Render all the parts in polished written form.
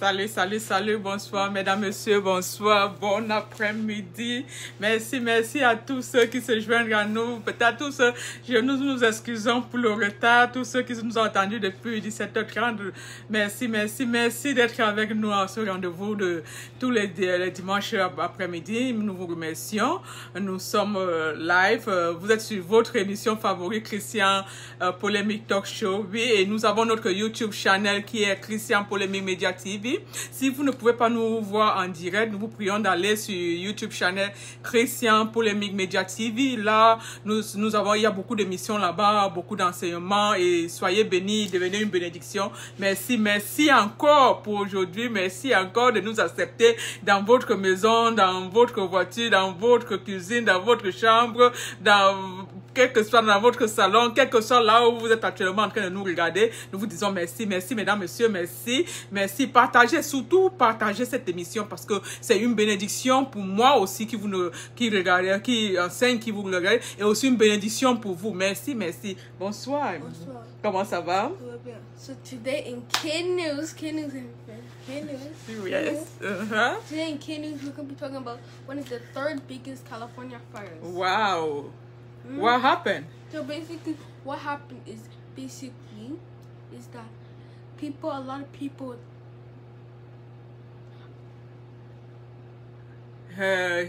Salut, salut, salut, bonsoir mesdames, messieurs, bonsoir, bon après-midi. Merci à tous ceux qui se joignent à nous. Peut-être tous ceux, nous excusons pour le retard, tous ceux qui nous ont entendus depuis 17h30. Merci d'être avec nous à ce rendez-vous de tous les dimanches après-midi. Nous vous remercions. Nous sommes live. Vous êtes sur votre émission favorite, Christian Polémique Talk Show. Oui, et nous avons notre YouTube channel qui est Christian Polémique Media TV. Si vous ne pouvez pas nous voir en direct, nous vous prions d'aller sur YouTube channel Christian Polémique Media TV. Là, il y a beaucoup d'émissions là-bas, beaucoup d'enseignements et soyez bénis, devenez une bénédiction. Merci encore pour aujourd'hui. Merci encore de nous accepter dans votre maison, dans votre voiture, dans votre cuisine, dans votre chambre, quel que soit dans votre salon, quel que soit là où vous êtes actuellement en train de nous regarder. Nous vous disons merci, mesdames, messieurs, merci. Partagez, surtout partagez cette émission parce que c'est une bénédiction pour moi aussi qui regardez, qui enseigne, qui vous regardez, et aussi une bénédiction pour vous. Merci. Bonsoir. Bonsoir. Comment ça va? So today in Kid News. Yes. Today in Kid News, we're going to be talking about one of the third biggest California fires. Wow. What happened? So basically, what happened is that a lot of people.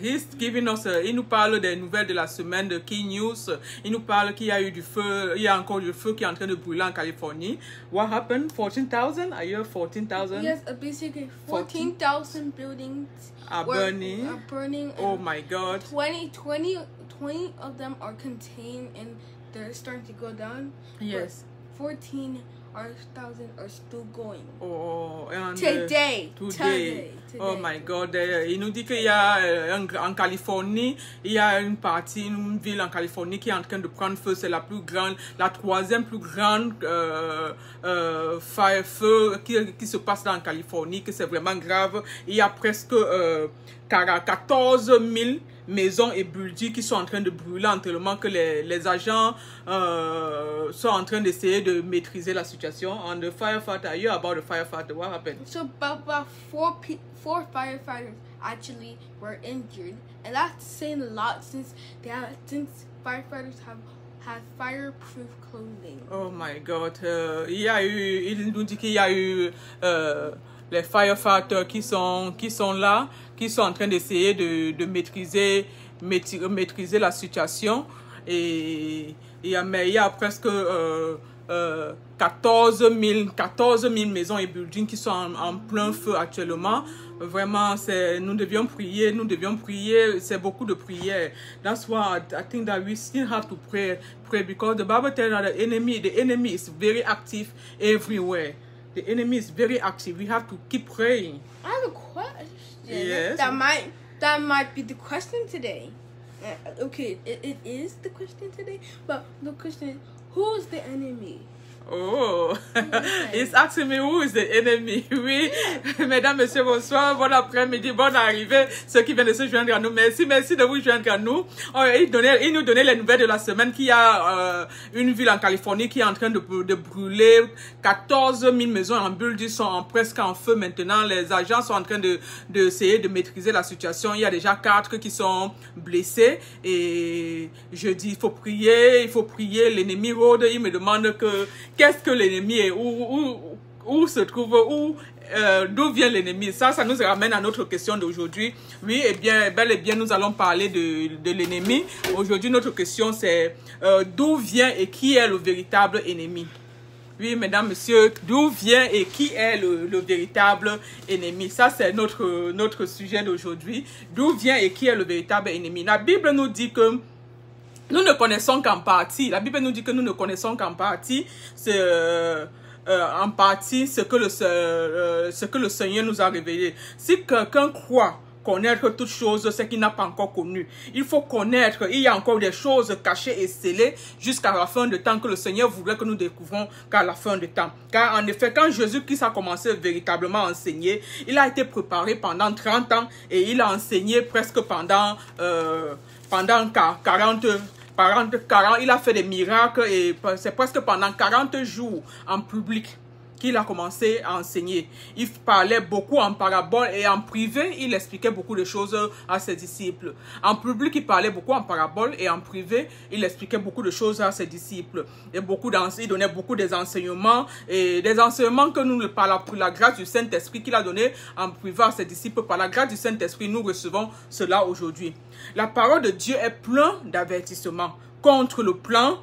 He's giving us, il nous parle des nouvelles de la semaine de Key News. Il nous parle qu'il y a eu du feu, il y a encore du feu qui est en train de brûler en Californie. What happened? 14,000? Are you 14,000? Yes, basically 14,000 buildings are burning. Oh my God. 20 of them are contained and they're starting to go down. Yes. 14,000 are still going. Oh, and today. Oh my God. Il nous dit qu'il y a en Californie, il y a une ville en Californie qui est en train de prendre feu. C'est la troisième plus grande feu qui se passe dans la Californie, que c'est vraiment grave. Il y a presque 14 000 maisons et buildings qui sont en train de brûler en tellement que les agents sont en train d'essayer de maîtriser la situation. On the firefighter, are you about the firefighter? What happened? So about four firefighters actually were injured, and that's saying a lot since firefighters have fireproof clothing. Oh my God! Il nous dit qu'il y a eu les firefighters qui sont là, qui sont en train d'essayer de maîtriser la situation. Et il y a presque 14 000 maisons et buildings qui sont en plein feu actuellement. Vraiment, nous devions prier, c'est beaucoup de prières. That's why I think that we still have to pray because the Bible tells us the enemy is very active everywhere. The enemy is very active. We have to keep praying. I have a question. Yes. That might be the question today. Okay, it is the question today, but the question is, who is the enemy? Oh, he's asking me who is the enemy. Oui, mesdames, messieurs, bonsoir, bon après-midi, bonne arrivée, ceux qui viennent de se joindre à nous. Merci de vous joindre à nous. Il nous donnait les nouvelles de la semaine qu'il y a une ville en Californie qui est en train de brûler. 14 000 maisons en building sont presque en feu maintenant. Les agents sont en train d'essayer de maîtriser la situation. Il y a déjà 4 qui sont blessés. Et je dis, il faut prier. L'ennemi rôde. Il me demande qu'est-ce que l'ennemi est, où se trouve, d'où vient l'ennemi. Ça nous ramène à notre question d'aujourd'hui. Oui, bel et bien, nous allons parler de l'ennemi. Aujourd'hui, notre question, c'est d'où vient et qui est le véritable ennemi. Oui, mesdames, messieurs, d'où vient et qui est le véritable ennemi. Ça, c'est notre sujet d'aujourd'hui. D'où vient et qui est le véritable ennemi. La Bible nous dit que nous ne connaissons qu'en partie. La Bible nous dit que nous ne connaissons qu'en partie. C'est en partie ce que le Seigneur nous a révélé. Si quelqu'un croit connaître toutes choses, c'est qu'il n'a pas encore connu. Il faut connaître. Il y a encore des choses cachées et scellées jusqu'à la fin de temps que le Seigneur voudrait que nous découvrons qu'à la fin de temps. Car en effet, quand Jésus-Christ a commencé véritablement à enseigner, il a été préparé pendant 30 ans et il a enseigné presque pendant 40, il a fait des miracles et c'est presque pendant 40 jours en public qu'il a commencé à enseigner. Il parlait beaucoup en parabole et en privé, il expliquait beaucoup de choses à ses disciples. En public, il parlait beaucoup en parabole et en privé, il expliquait beaucoup de choses à ses disciples. Et il donnait beaucoup des enseignements et des enseignements que nous, par la grâce du Saint-Esprit qu'il a donné en privé à ses disciples, par la grâce du Saint-Esprit, nous recevons cela aujourd'hui. La parole de Dieu est pleine d'avertissements contre le plan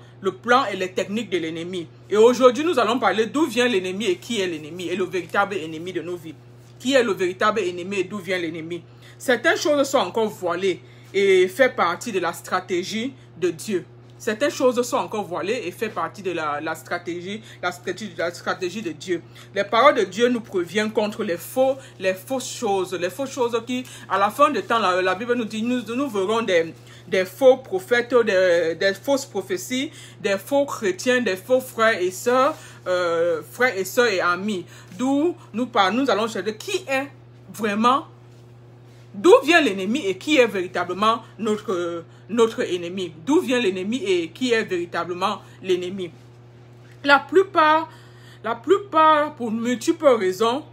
et les techniques de l'ennemi. Et aujourd'hui, nous allons parler d'où vient l'ennemi et qui est l'ennemi et le véritable ennemi de nos vies. Qui est le véritable ennemi et d'où vient l'ennemi? Certaines choses sont encore voilées et fait partie de la stratégie de Dieu. Certaines choses sont encore voilées et fait partie de la stratégie de Dieu. Les paroles de Dieu nous préviennent contre les fausses choses qui, à la fin du temps, la Bible nous dit, nous verrons des faux prophètes, des fausses prophéties, des faux chrétiens, des faux frères et sœurs et amis. D'où nous allons chercher qui est vraiment, d'où vient l'ennemi et qui est véritablement notre ennemi. D'où vient l'ennemi et qui est véritablement l'ennemi. La plupart, pour multiples raisons,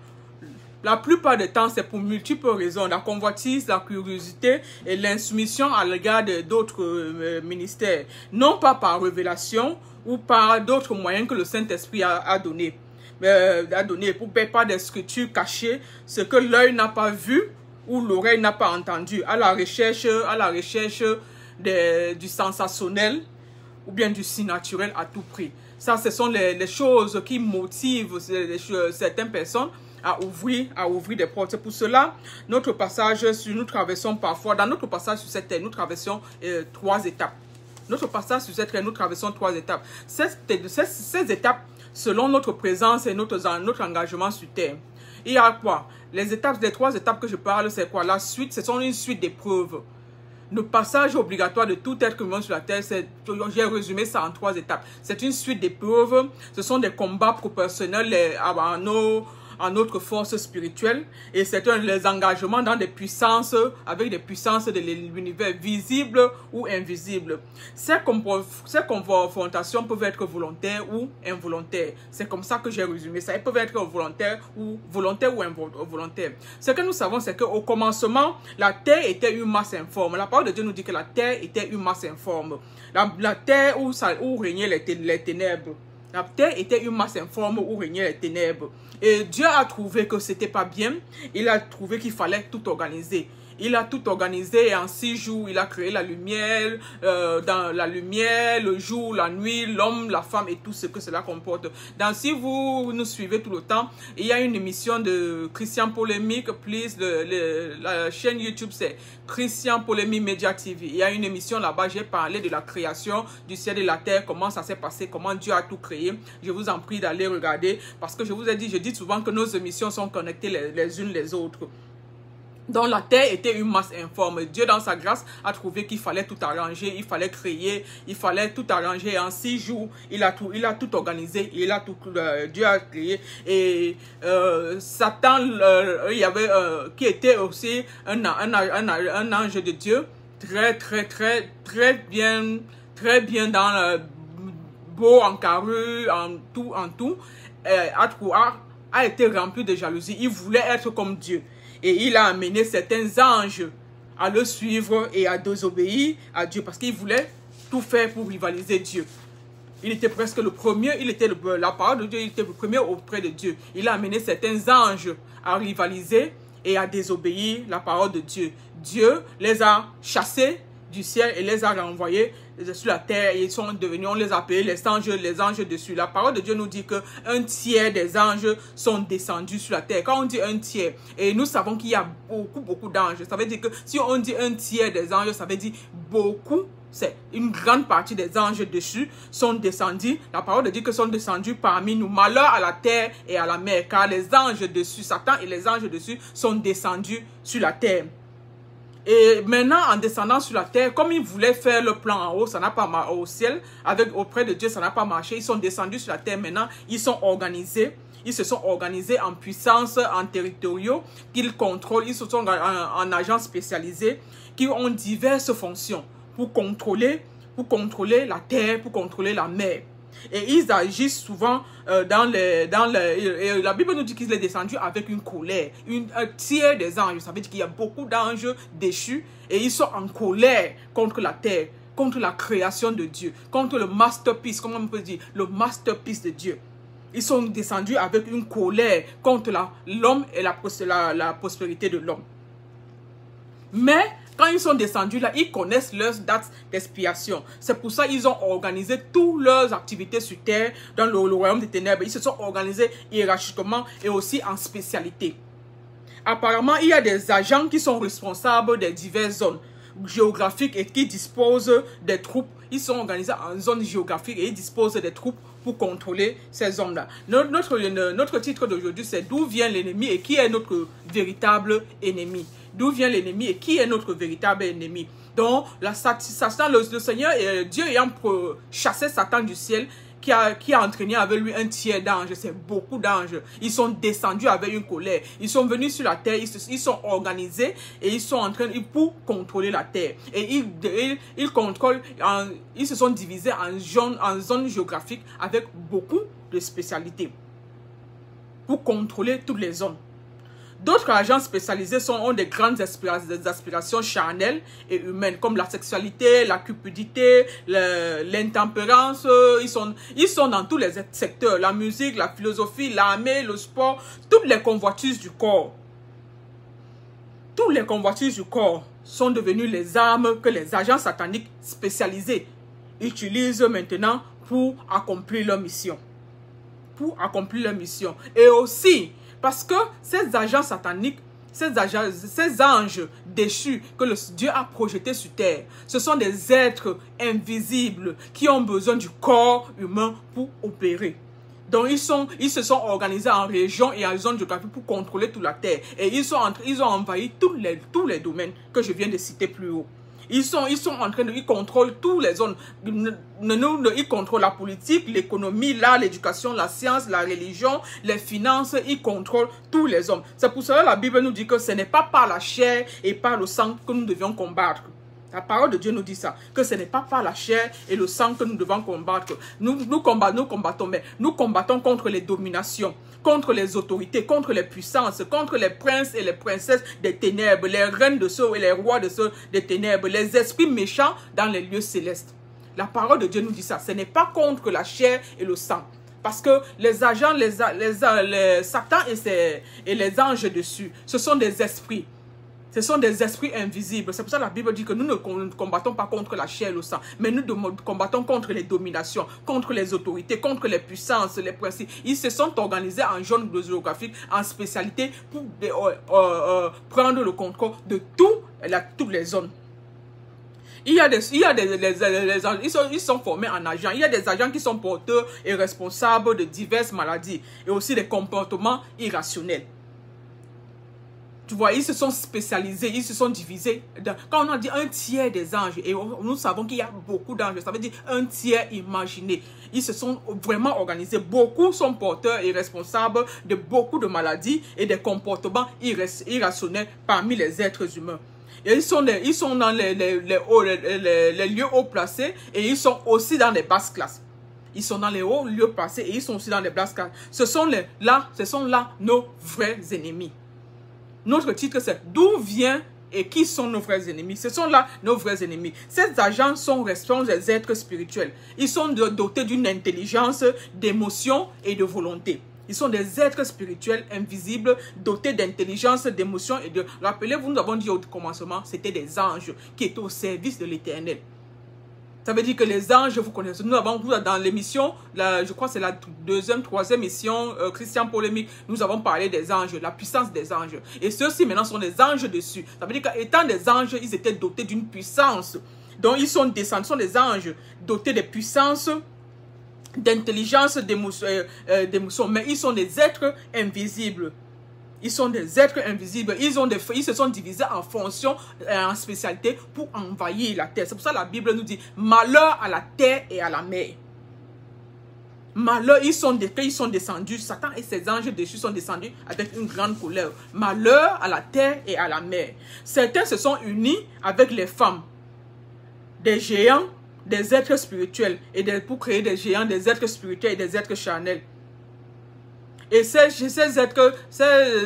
la plupart du temps, c'est pour multiples raisons. La convoitise, la curiosité et l'insoumission à l'égard d'autres ministères. Non pas par révélation ou par d'autres moyens que le Saint-Esprit a donné. Pour pas des scriptures cachées, ce que l'œil n'a pas vu ou l'oreille n'a pas entendu, à la recherche du sensationnel ou bien du surnaturel à tout prix. Ça, ce sont les choses qui motivent certaines personnes à ouvrir des portes. C'est pour cela, notre passage, nous traversons parfois, dans notre passage sur cette terre, nous traversons 3 étapes. Notre passage sur cette terre, nous traversons 3 étapes. Ces étapes, selon notre présence et notre engagement sur terre. Il y a quoi? Les 3 étapes que je parle, c'est quoi? La suite, ce sont une suite d'épreuves. Le passage obligatoire de tout être humain sur la terre, j'ai résumé ça en 3 étapes. C'est une suite d'épreuves. Ce sont des combats proportionnels à notre force spirituelle. Et c'est les engagements dans des puissances, avec des puissances de l'univers visibles ou invisibles. Ces confrontations peuvent être volontaires ou involontaires. C'est comme ça que j'ai résumé ça. Elles peuvent être volontaires ou involontaires. Ce que nous savons, c'est qu'au commencement, la terre était une masse informe. La parole de Dieu nous dit que la terre était une masse informe. La terre où régnaient les ténèbres. La terre était une masse informe où régnaient les ténèbres. Et Dieu a trouvé que c'était pas bien. Il a trouvé qu'il fallait tout organiser. Il a tout organisé et en 6 jours, il a créé la lumière, dans la lumière, le jour, la nuit, l'homme, la femme et tout ce que cela comporte. Si vous nous suivez tout le temps, il y a une émission de Christian Polémique, please, la chaîne YouTube c'est Christian Polémique Media TV. Il y a une émission là-bas, j'ai parlé de la création du ciel et de la terre, comment ça s'est passé, comment Dieu a tout créé. Je vous en prie d'aller regarder parce que je vous ai dit, je dis souvent que nos émissions sont connectées les unes les autres. Donc la terre était une masse informe. Dieu dans sa grâce a trouvé qu'il fallait tout arranger, il fallait créer, il fallait tout arranger. En 6 jours, il a tout organisé, Dieu a créé. Et Satan, il y avait qui était aussi un ange de Dieu, très bien dans beau en carrure, en tout, a été rempli de jalousie. Il voulait être comme Dieu. Et il a amené certains anges à le suivre et à désobéir à Dieu parce qu'il voulait tout faire pour rivaliser Dieu. Il était presque le premier, la parole de Dieu, il était le premier auprès de Dieu. Il a amené certains anges à rivaliser et à désobéir la parole de Dieu. Dieu les a chassés du ciel et les a renvoyés sur la terre. Ils sont devenus, on les a appelés les anges dessus. La parole de Dieu nous dit que 1/3 des anges sont descendus sur la terre. Quand on dit 1/3, et nous savons qu'il y a beaucoup d'anges. Ça veut dire que si on dit 1/3 des anges, ça veut dire beaucoup. C'est une grande partie des anges dessus sont descendus. La parole de Dieu que sont descendus parmi nous. Malheur à la terre et à la mer, car les anges dessus, Satan et les anges dessus sont descendus sur la terre. Et maintenant, en descendant sur la terre, comme ils voulaient faire le plan en haut, ça n'a pas marché au ciel, auprès de Dieu, ça n'a pas marché. Ils sont descendus sur la terre maintenant, ils sont organisés. Ils se sont organisés en puissance, en territoriaux qu'ils contrôlent. Ils se sont en agents spécialisés qui ont diverses fonctions pour contrôler la terre, pour contrôler la mer. Et ils agissent souvent et la Bible nous dit qu'il est descendu avec une colère, un tiers des anges. Ça veut dire qu'il y a beaucoup d'anges déchus et ils sont en colère contre la terre, contre la création de Dieu, contre le masterpiece, comment on peut dire, le masterpiece de Dieu. Ils sont descendus avec une colère contre l'homme et la prospérité de l'homme. Mais quand ils sont descendus là, ils connaissent leurs dates d'expiation. C'est pour ça qu'ils ont organisé toutes leurs activités sur terre dans le royaume des ténèbres. Ils se sont organisés hiérarchiquement et aussi en spécialité. Apparemment, il y a des agents qui sont responsables des diverses zones géographiques et qui disposent des troupes. Ils sont organisés en zones géographiques et ils disposent des troupes pour contrôler ces zones-là. Notre titre d'aujourd'hui, c'est d'où vient l'ennemi et qui est notre véritable ennemi. D'où vient l'ennemi et qui est notre véritable ennemi. Donc, Satan, le Seigneur, Dieu ayant chassé Satan du ciel, qui a entraîné avec lui un tiers d'anges, c'est beaucoup d'anges. Ils sont descendus avec une colère. Ils sont venus sur la terre, ils sont organisés et ils sont en train pour contrôler la terre. Et ils contrôlent, ils se sont divisés en zones géographiques avec beaucoup de spécialités pour contrôler toutes les zones. D'autres agents spécialisés ont des grandes aspirations charnelles et humaines, comme la sexualité, la cupidité, l'intempérance. Ils sont dans tous les secteurs, la musique, la philosophie, l'armée, le sport, toutes les convoitises du corps. Toutes les convoitises du corps sont devenues les armes que les agents sataniques spécialisés utilisent maintenant pour accomplir leur mission. Et aussi, parce que ces agents sataniques, ces anges déchus que Dieu a projetés sur terre, ce sont des êtres invisibles qui ont besoin du corps humain pour opérer. Donc, ils se sont organisés en régions et en zones géographiques pour contrôler toute la terre. Et ils ont envahi tous les domaines que je viens de citer plus haut. Ils contrôlent toutes les zones. Ils contrôlent la politique, l'économie, l'art, l'éducation, la science, la religion, les finances. Ils contrôlent tous les hommes. C'est pour cela que la Bible nous dit que ce n'est pas par la chair et par le sang que nous devions combattre. La parole de Dieu nous dit ça, que ce n'est pas par la chair et le sang que nous devons combattre. Nous combattons contre les dominations, contre les autorités, contre les puissances, contre les princes et les princesses des ténèbres, les reines de ceux et les rois de ceux des ténèbres, les esprits méchants dans les lieux célestes. La parole de Dieu nous dit ça. Ce n'est pas contre la chair et le sang. Parce que les agents, Satan et les anges dessus, ce sont des esprits. Ce sont des esprits invisibles. C'est pour ça que la Bible dit que nous ne combattons pas contre la chair et le sang, mais nous combattons contre les dominations, contre les autorités, contre les puissances, les principes. Ils se sont organisés en zones géographiques, en spécialité, pour prendre le contrôle de toutes les zones. Ils sont formés en agents. Il y a des agents qui sont porteurs et responsables de diverses maladies et aussi des comportements irrationnels. Tu vois, ils se sont spécialisés, ils se sont divisés. Quand on a dit un tiers des anges, et nous savons qu'il y a beaucoup d'anges, ça veut dire un tiers imaginé. Ils se sont vraiment organisés. Beaucoup sont porteurs et responsables de beaucoup de maladies et des comportements irrationnels parmi les êtres humains. Et ils sont dans les lieux haut placés et ils sont aussi dans les basses classes. Ils sont dans les hauts lieux placés et ils sont aussi dans les basses classes. Ce sont là nos vrais ennemis. Notre titre, c'est « D'où vient et qui sont nos vrais ennemis ?» Ce sont là nos vrais ennemis. Ces agents sont des êtres spirituels. Ils sont dotés d'une intelligence, d'émotions et de volonté. Ils sont des êtres spirituels invisibles, dotés d'intelligence, d'émotions et de... Rappelez-vous, nous avons dit au commencement, c'était des anges qui étaient au service de l'Éternel. Ça veut dire que les anges, vous connaissez, nous avons dans l'émission, je crois que c'est la deuxième, troisième émission, Christian Polémique, nous avons parlé des anges, la puissance des anges. Et ceux-ci maintenant sont des anges dessus. Ça veut dire qu'étant des anges, ils étaient dotés d'une puissance. Donc ils sont descendus, sont des anges dotés de puissance, d'intelligence, d'émotion. Mais ils sont des êtres invisibles. Ils sont des êtres invisibles. Ils se sont divisés en fonctions, en spécialités pour envahir la terre. C'est pour ça que la Bible nous dit malheur à la terre et à la mer. Malheur, ils sont descendus. Satan et ses anges déchus sont descendus avec une grande colère. Malheur à la terre et à la mer. Certains se sont unis avec les femmes des géants des êtres spirituels et pour créer des géants, des êtres spirituels et des êtres charnels. Et ces êtres,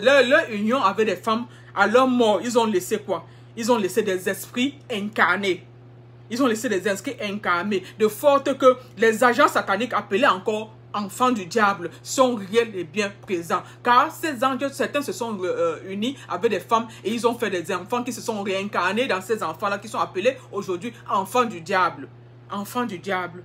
leur union avec des femmes, à leur mort, ils ont laissé quoi? Ils ont laissé des esprits incarnés. Ils ont laissé des esprits incarnés, de sorte que les agents sataniques appelés encore enfants du diable sont réels et bien présents. Car ces anges, certains se sont unis avec des femmes et ils ont fait des enfants qui se sont réincarnés dans ces enfants-là qui sont appelés aujourd'hui enfants du diable. Enfants du diable.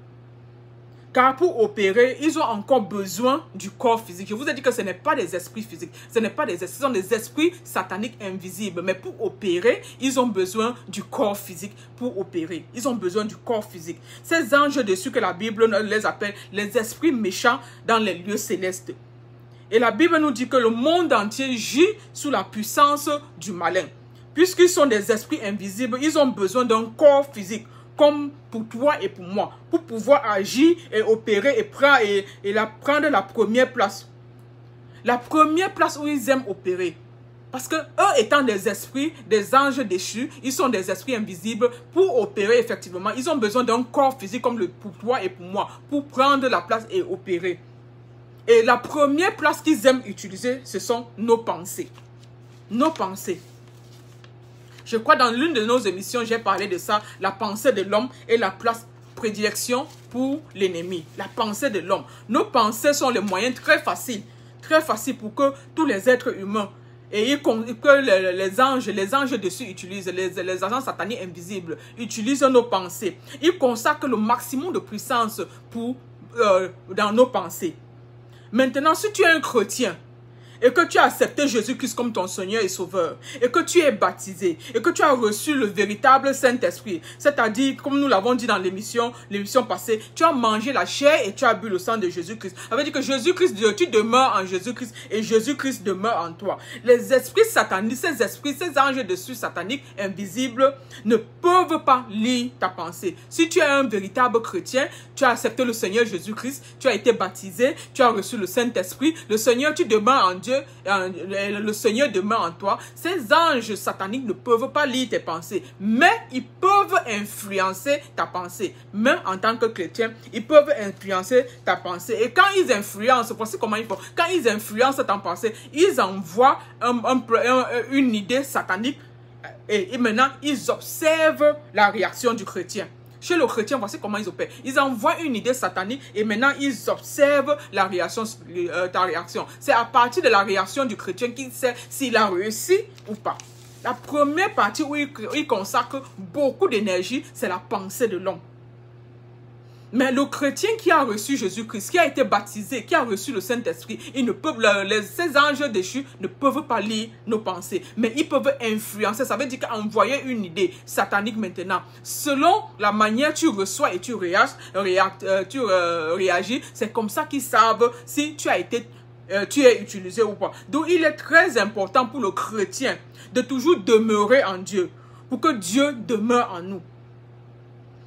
Car pour opérer, ils ont encore besoin du corps physique. Je vous ai dit que ce n'est pas des esprits physiques. Ce n'est pas des esprits, ce sont des esprits sataniques invisibles. Mais pour opérer, ils ont besoin du corps physique pour opérer. Ils ont besoin du corps physique. Ces anges dessus que la Bible les appelle les esprits méchants dans les lieux célestes. Et la Bible nous dit que le monde entier gît sous la puissance du malin. Puisqu'ils sont des esprits invisibles, ils ont besoin d'un corps physique. Comme pour toi et pour moi, pour pouvoir agir et opérer et prendre la première place. La première place où ils aiment opérer. Parce que eux étant des esprits, des anges déchus, ils sont des esprits invisibles. Pour opérer effectivement, ils ont besoin d'un corps physique comme pour toi et pour moi, pour prendre la place et opérer. Et la première place qu'ils aiment utiliser, ce sont nos pensées. Nos pensées. Je crois dans l'une de nos émissions, j'ai parlé de ça, la pensée de l'homme et la place prédilection pour l'ennemi. La pensée de l'homme. Nos pensées sont les moyens très faciles pour que tous les êtres humains et que les anges dessus utilisent, les agents sataniques invisibles utilisent nos pensées. Ils consacrent le maximum de puissance dans nos pensées. Maintenant, si tu es un chrétien, et que tu as accepté Jésus-Christ comme ton Seigneur et Sauveur, et que tu es baptisé, et que tu as reçu le véritable Saint-Esprit, c'est-à-dire, comme nous l'avons dit dans l'émission passée, tu as mangé la chair et tu as bu le sang de Jésus-Christ. Ça veut dire que Jésus-Christ, tu demeures en Jésus-Christ et Jésus-Christ demeure en toi. Les esprits sataniques, ces anges dessus sataniques, invisibles, ne peuvent pas lire ta pensée. Si tu es un véritable chrétien, tu as accepté le Seigneur Jésus-Christ, tu as été baptisé, tu as reçu le Saint-Esprit, le Seigneur, tu demeures en Dieu, le Seigneur demeure en toi. Ces anges sataniques ne peuvent pas lire tes pensées, mais ils peuvent influencer ta pensée. Même en tant que chrétien, ils peuvent influencer ta pensée. Et quand ils influencent, voici comment ils font. Quand ils influencent ta pensée, ils envoient une idée satanique et maintenant ils observent la réaction du chrétien. Chez le chrétien, voici comment ils opèrent. Ils envoient une idée satanique et maintenant ils observent la réaction, ta réaction. C'est à partir de la réaction du chrétien qu'il sait s'il a réussi ou pas. La première partie où il consacre beaucoup d'énergie, c'est la pensée de l'homme. Mais le chrétien qui a reçu Jésus-Christ, qui a été baptisé, qui a reçu le Saint-Esprit, ces anges déchus ne peuvent pas lire nos pensées. Mais ils peuvent influencer. Ça veut dire qu'envoyer une idée satanique maintenant, selon la manière tu reçois et tu réagis, c'est comme ça qu'ils savent si tu es utilisé ou pas. Donc il est très important pour le chrétien de toujours demeurer en Dieu, pour que Dieu demeure en nous.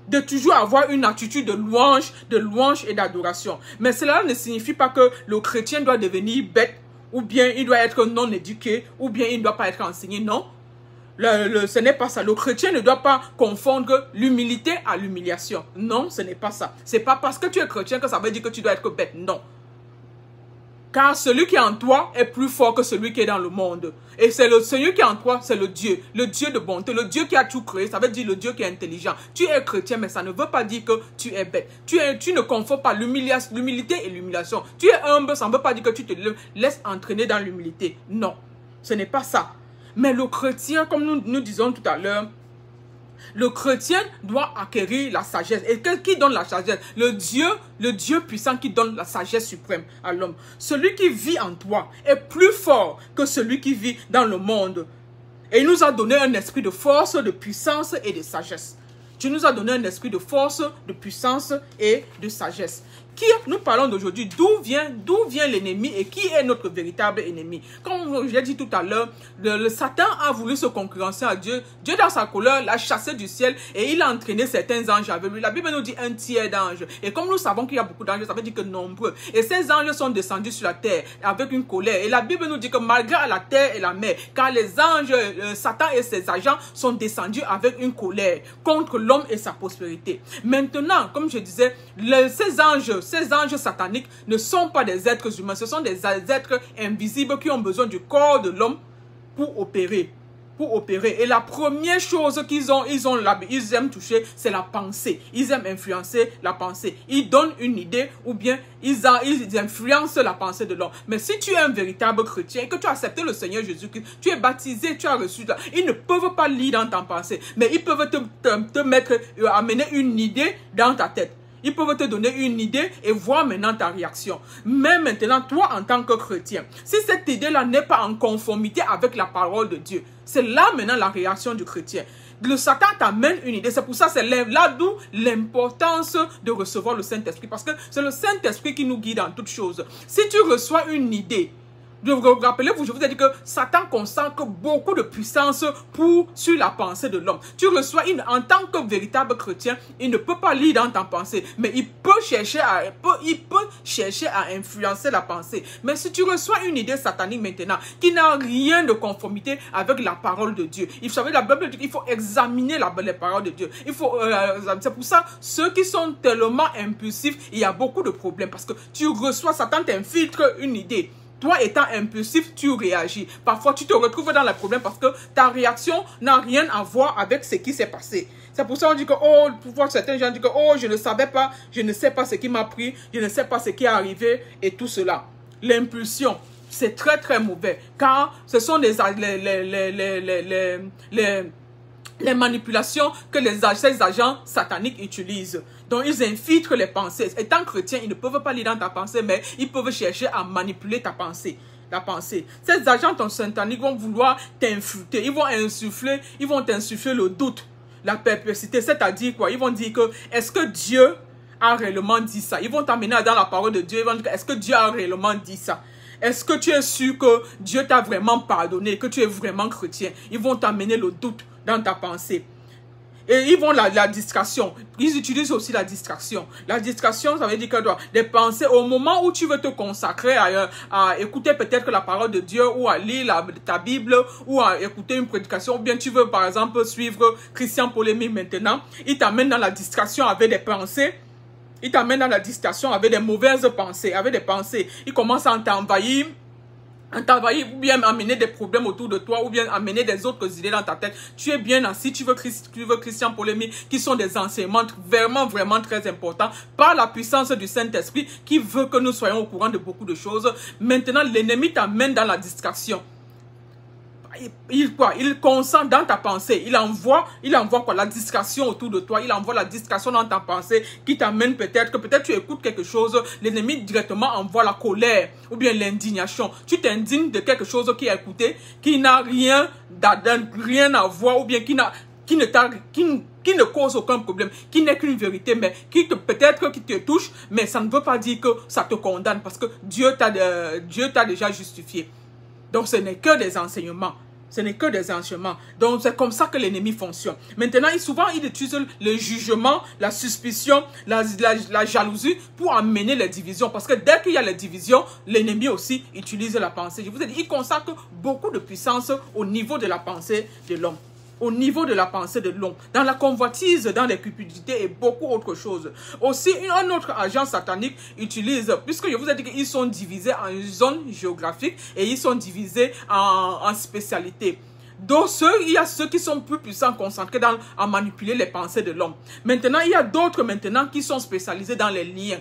De toujours avoir une attitude de louange et d'adoration. Mais cela ne signifie pas que le chrétien doit devenir bête, ou bien il doit être non éduqué, ou bien il ne doit pas être enseigné. Non, ce n'est pas ça. Le chrétien ne doit pas confondre l'humilité à l'humiliation. Non, ce n'est pas ça. C'est pas parce que tu es chrétien que ça veut dire que tu dois être bête. Non. Car celui qui est en toi est plus fort que celui qui est dans le monde. Et c'est le Seigneur qui est en toi, c'est le Dieu de bonté, le Dieu qui a tout créé, ça veut dire le Dieu qui est intelligent. Tu es chrétien, mais ça ne veut pas dire que tu es bête. Tu ne confonds pas l'humilité et l'humiliation. Tu es humble, ça ne veut pas dire que tu te laisses entraîner dans l'humilité. Non, ce n'est pas ça. Mais le chrétien, comme nous disons tout à l'heure, le chrétien doit acquérir la sagesse. Et qui donne la sagesse? Le Dieu puissant qui donne la sagesse suprême à l'homme. Celui qui vit en toi est plus fort que celui qui vit dans le monde. Et il nous a donné un esprit de force, de puissance et de sagesse. Tu nous as donné un esprit de force, de puissance et de sagesse. Nous parlons d'aujourd'hui, d'où vient l'ennemi et qui est notre véritable ennemi. Comme j'ai dit tout à l'heure, le Satan a voulu se concurrencer à Dieu. Dieu dans sa colère l'a chassé du ciel et il a entraîné certains anges avec lui. La Bible nous dit un tiers d'anges. Et comme nous savons qu'il y a beaucoup d'anges, ça veut dire que nombreux. Et ces anges sont descendus sur la terre avec une colère. Et la Bible nous dit que malgré la terre et la mer, car les anges, Satan et ses agents sont descendus avec une colère contre l'homme et sa prospérité. Maintenant, comme je disais, ces anges sataniques ne sont pas des êtres humains, ce sont des êtres invisibles qui ont besoin du corps de l'homme pour opérer. Et la première chose ils aiment toucher, c'est la pensée. Ils aiment influencer la pensée. Ils donnent une idée ou bien ils influencent la pensée de l'homme. Mais si tu es un véritable chrétien et que tu as accepté le Seigneur Jésus-Christ, tu es baptisé, tu as reçu ça, ils ne peuvent pas lire dans ta pensée, mais ils peuvent amener une idée dans ta tête. Ils peuvent te donner une idée et voir maintenant ta réaction. Mais maintenant, toi en tant que chrétien, si cette idée-là n'est pas en conformité avec la parole de Dieu, c'est là maintenant la réaction du chrétien. Le Satan t'amène une idée. C'est pour ça, c'est là d'où l'importance de recevoir le Saint-Esprit. Parce que c'est le Saint-Esprit qui nous guide en toutes choses. Si tu reçois une idée, rappelez-vous, je vous ai dit que Satan consacre beaucoup de puissance sur la pensée de l'homme. Tu reçois en tant que véritable chrétien, il ne peut pas lire dans ta pensée, mais il peut chercher à influencer la pensée. Mais si tu reçois une idée satanique maintenant, qui n'a rien de conformité avec la parole de Dieu, vous savez, la Bible dit qu'il faut examiner les paroles de Dieu. C'est pour ça, ceux qui sont tellement impulsifs, il y a beaucoup de problèmes, parce que tu reçois, Satan t'infiltre une idée. Toi étant impulsif, tu réagis. Parfois, tu te retrouves dans les problèmes parce que ta réaction n'a rien à voir avec ce qui s'est passé. C'est pour ça qu'on dit que, pour voir certains gens disent que, je ne savais pas, je ne sais pas ce qui m'a pris, je ne sais pas ce qui est arrivé et tout cela. L'impulsion, c'est très très mauvais car ce sont les manipulations que ces agents sataniques utilisent. Donc, ils infiltrent les pensées. Étant chrétiens, ils ne peuvent pas lire dans ta pensée, mais ils peuvent chercher à manipuler ta pensée. Ces agents sataniques vont vouloir t'infiltrer. Ils vont t'insuffler le doute, la perplexité. C'est-à-dire quoi? Ils vont dire que, est-ce que Dieu a réellement dit ça? Ils vont t'amener dans la parole de Dieu. Ils vont dire, est-ce que Dieu a réellement dit ça? Est-ce que tu es sûr que Dieu t'a vraiment pardonné, que tu es vraiment chrétien? Ils vont t'amener le doute dans ta pensée. Et ils vont la distraction. Ils utilisent aussi la distraction. La distraction, ça veut dire que des pensées, au moment où tu veux te consacrer à écouter peut-être la parole de Dieu, ou à lire ta Bible, ou à écouter une prédication, ou bien tu veux par exemple suivre Christian Polémique maintenant, il t'amène dans la distraction avec des pensées. Il t'amène dans la distraction avec des mauvaises pensées, avec des pensées. Il commence à t'envahir, ou bien amener des problèmes autour de toi, ou bien amener des autres idées dans ta tête. Tu es bien assis, tu veux Christian Polémique, qui sont des enseignements vraiment, vraiment très importants, par la puissance du Saint-Esprit, qui veut que nous soyons au courant de beaucoup de choses. Maintenant, l'ennemi t'amène dans la distraction. Il concentre dans ta pensée, il envoie quoi, la distraction autour de toi, il envoie la distraction dans ta pensée qui t'amène peut-être tu écoutes quelque chose, l'ennemi directement envoie la colère ou bien l'indignation. Tu t'indignes de quelque chose qui est écouté, qui n'a rien à voir ou bien qui ne cause aucun problème, qui n'est qu'une vérité, mais peut-être qui te touche, mais ça ne veut pas dire que ça te condamne parce que Dieu t'a déjà justifié. Donc ce n'est que des enseignements. Ce n'est que des enseignements. Donc c'est comme ça que l'ennemi fonctionne. Maintenant, souvent, il utilise le jugement, la suspicion, la jalousie pour amener les divisions. Parce que dès qu'il y a les divisions, l'ennemi aussi utilise la pensée. Je vous ai dit, il consacre beaucoup de puissance au niveau de la pensée de l'homme. Au niveau de la pensée de l'homme, dans la convoitise, dans les cupidités et beaucoup autre chose. Aussi, un autre agent satanique utilise, puisque je vous ai dit qu'ils sont divisés en zones géographiques et ils sont divisés en spécialités. Donc, il y a ceux qui sont plus puissants, concentrés à manipuler les pensées de l'homme. Maintenant, il y a d'autres qui sont spécialisés dans les liens.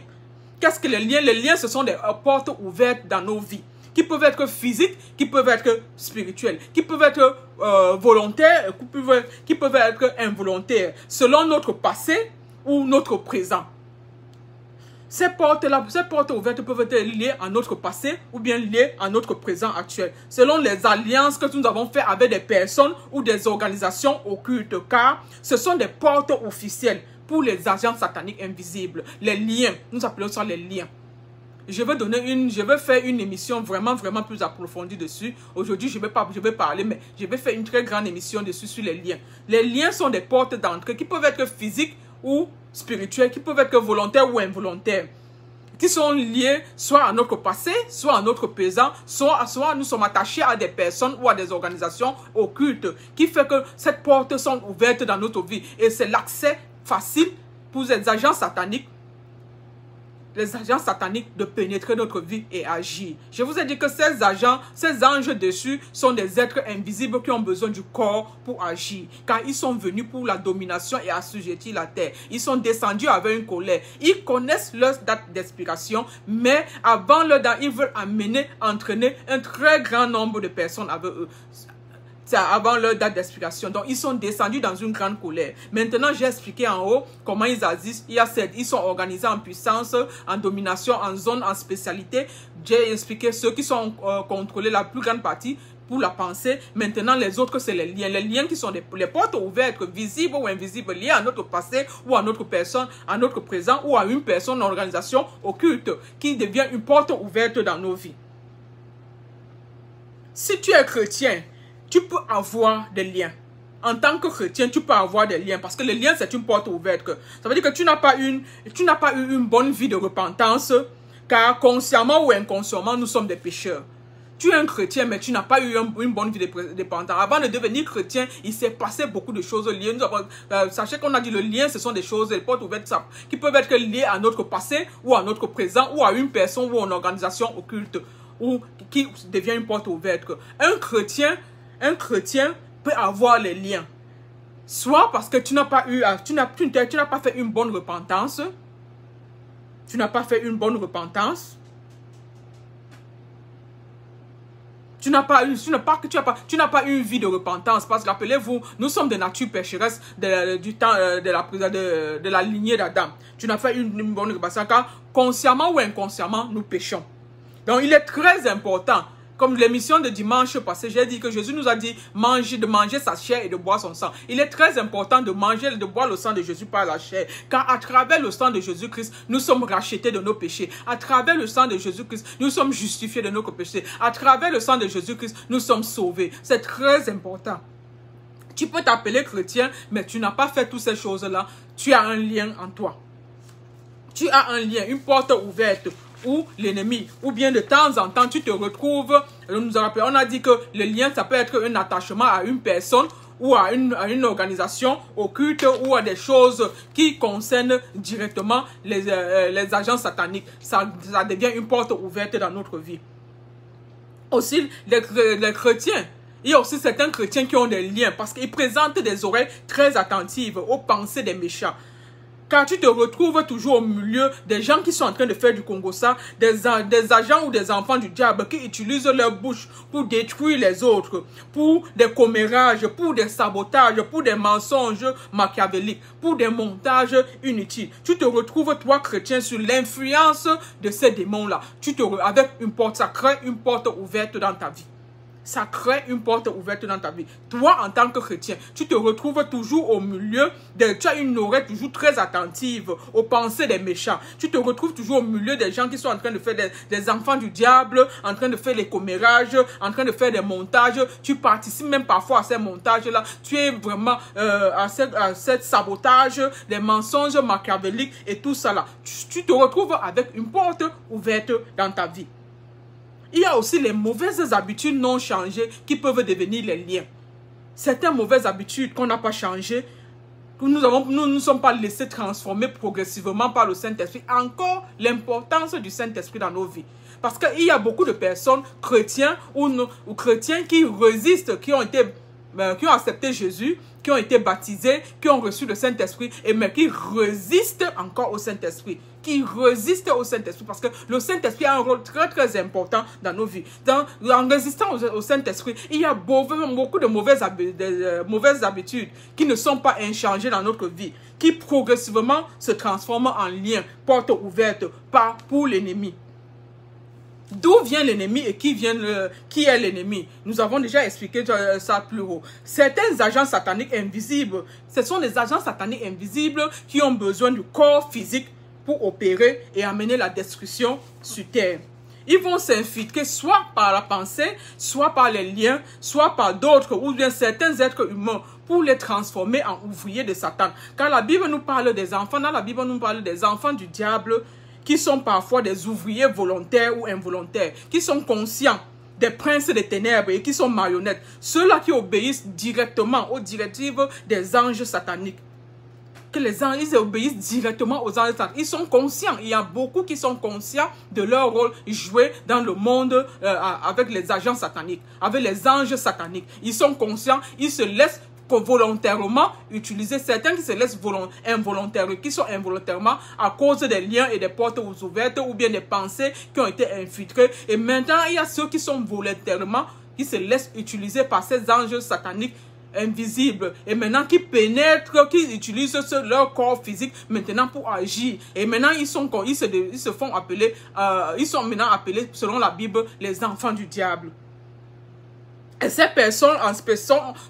Qu'est-ce que les liens? Les liens, ce sont des portes ouvertes dans nos vies, qui peuvent être physiques, qui peuvent être spirituels, qui peuvent être volontaires, qui peuvent être involontaires, selon notre passé ou notre présent. Ces portes ouvertes peuvent être liées à notre passé ou bien liées à notre présent actuel, selon les alliances que nous avons faites avec des personnes ou des organisations occultes, car ce sont des portes officielles pour les agents sataniques invisibles. Les liens, nous appelons ça les liens. Je vais faire une émission vraiment plus approfondie dessus. Aujourd'hui, je vais parler, mais je vais faire une très grande émission dessus sur les liens. Les liens sont des portes d'entrée qui peuvent être physiques ou spirituelles, qui peuvent être volontaires ou involontaires, qui sont liés soit à notre passé, soit à notre présent, soit nous sommes attachés à des personnes ou à des organisations occultes, qui fait que ces portes sont ouvertes dans notre vie. Et c'est l'accès facile pour les agents sataniques de pénétrer notre vie et agir. Je vous ai dit que ces anges dessus sont des êtres invisibles qui ont besoin du corps pour agir. Car ils sont venus pour la domination et assujettir la terre. Ils sont descendus avec une colère. Ils connaissent leur date d'expiration, mais avant leur date, ils veulent entraîner un très grand nombre de personnes avec eux. C'est avant leur date d'expiration. Donc, ils sont descendus dans une grande colère. Maintenant, j'ai expliqué en haut comment ils agissent. Ils sont organisés en puissance, en domination, en zone, en spécialité. J'ai expliqué ceux qui sont contrôlés la plus grande partie pour la pensée. Maintenant, les autres, c'est les liens. Les liens qui sont les portes ouvertes, visibles ou invisibles, liées à notre passé ou à notre personne, à notre présent ou à une personne, une organisation occulte qui devient une porte ouverte dans nos vies. Si tu es chrétien, tu peux avoir des liens. En tant que chrétien, tu peux avoir des liens. Parce que le lien, c'est une porte ouverte. Ça veut dire que tu n'as pas eu une bonne vie de repentance. Car consciemment ou inconsciemment, nous sommes des pécheurs. Tu es un chrétien, mais tu n'as pas eu une bonne vie de repentance. Avant de devenir chrétien, il s'est passé beaucoup de choses liées. Sachez qu'on a dit le lien, ce sont des choses, des portes ouvertes qui peuvent être liées à notre passé ou à notre présent ou à une personne ou à une organisation occulte ou qui devient une porte ouverte. Un chrétien peut avoir les liens. Soit parce que tu n'as pas fait une bonne repentance. Tu n'as pas fait une bonne repentance. Tu n'as pas eu une vie de repentance. Parce que rappelez-vous, nous sommes de nature pécheresse de la lignée d'Adam. Tu n'as pas eu une bonne repentance car consciemment ou inconsciemment, nous péchons. Donc il est très important. Comme l'émission de dimanche passé, j'ai dit que Jésus nous a dit de manger sa chair et de boire son sang. Il est très important de manger et de boire le sang de Jésus par la chair. Car à travers le sang de Jésus-Christ, nous sommes rachetés de nos péchés. À travers le sang de Jésus-Christ, nous sommes justifiés de nos péchés. À travers le sang de Jésus-Christ, nous sommes sauvés. C'est très important. Tu peux t'appeler chrétien, mais tu n'as pas fait toutes ces choses-là. Tu as un lien en toi. Tu as un lien, une porte ouverte. Ou l'ennemi, ou bien de temps en temps tu te retrouves, on a dit que le lien ça peut être un attachement à une personne ou à une organisation occulte ou à des choses qui concernent directement les agents sataniques. Ça devient une porte ouverte dans notre vie. Aussi les chrétiens, il y a aussi certains chrétiens qui ont des liens parce qu'ils présentent des oreilles très attentives aux pensées des méchants. Car tu te retrouves toujours au milieu des gens qui sont en train de faire du Congo-ça, des agents ou des enfants du diable qui utilisent leur bouche pour détruire les autres, pour des commérages, pour des sabotages, pour des mensonges machiavéliques, pour des montages inutiles. Tu te retrouves, toi, chrétien, sur l'influence de ces démons-là. Avec une porte, ça crée une porte ouverte dans ta vie. Ça crée une porte ouverte dans ta vie. Toi, en tant que chrétien, tu te retrouves toujours au milieu, tu as une oreille toujours très attentive aux pensées des méchants. Tu te retrouves toujours au milieu des gens qui sont en train de faire des enfants du diable, en train de faire les commérages, en train de faire des montages. Tu participes même parfois à ces montages-là. Tu es vraiment à ce sabotage, des mensonges machiavéliques et tout ça là. Tu te retrouves avec une porte ouverte dans ta vie. Il y a aussi les mauvaises habitudes non changées qui peuvent devenir les liens. Certaines mauvaises habitudes qu'on n'a pas changées, que nous ne nous sommes pas laissés transformer progressivement par le Saint-Esprit. Encore l'importance du Saint-Esprit dans nos vies. Parce qu'il y a beaucoup de personnes, chrétiens ou chrétiens qui résistent, qui ont accepté Jésus, qui ont été baptisés, qui ont reçu le Saint-Esprit, mais qui résistent encore au Saint-Esprit. Qui résistent au Saint-Esprit. Parce que le Saint-Esprit a un rôle très très important dans nos vies. En résistant au Saint-Esprit, il y a beaucoup de mauvaises habitudes qui ne sont pas inchangées dans notre vie. Qui progressivement se transforment en lien, porte ouverte pour l'ennemi. D'où vient l'ennemi et qui est l'ennemi? Nous avons déjà expliqué ça plus haut. Certains agents sataniques invisibles, ce sont des agents sataniques invisibles qui ont besoin du corps physique pour opérer et amener la destruction sur terre. Ils vont s'infiltrer soit par la pensée, soit par les liens, soit par d'autres ou bien certains êtres humains pour les transformer en ouvriers de Satan. Quand la Bible nous parle des enfants, dans la Bible nous parle des enfants du diable qui sont parfois des ouvriers volontaires ou involontaires, qui sont conscients des princes des ténèbres et qui sont marionnettes. Ceux-là qui obéissent directement aux directives des anges sataniques. Que les anges, ils obéissent directement aux anges sataniques. Ils sont conscients. Il y a beaucoup qui sont conscients de leur rôle joué dans le monde avec les agents sataniques, avec les anges sataniques. Ils sont conscients, ils se laissent volontairement utiliser, certains qui se laissent involontairement, qui sont involontairement à cause des liens et des portes ouvertes ou bien des pensées qui ont été infiltrées. Et maintenant, il y a ceux qui sont volontairement, qui se laissent utiliser par ces anges sataniques invisibles et maintenant qui pénètrent, qui utilisent leur corps physique maintenant pour agir. Et maintenant, ils se font appeler, ils sont maintenant appelés, selon la Bible, les enfants du diable. Et ces personnes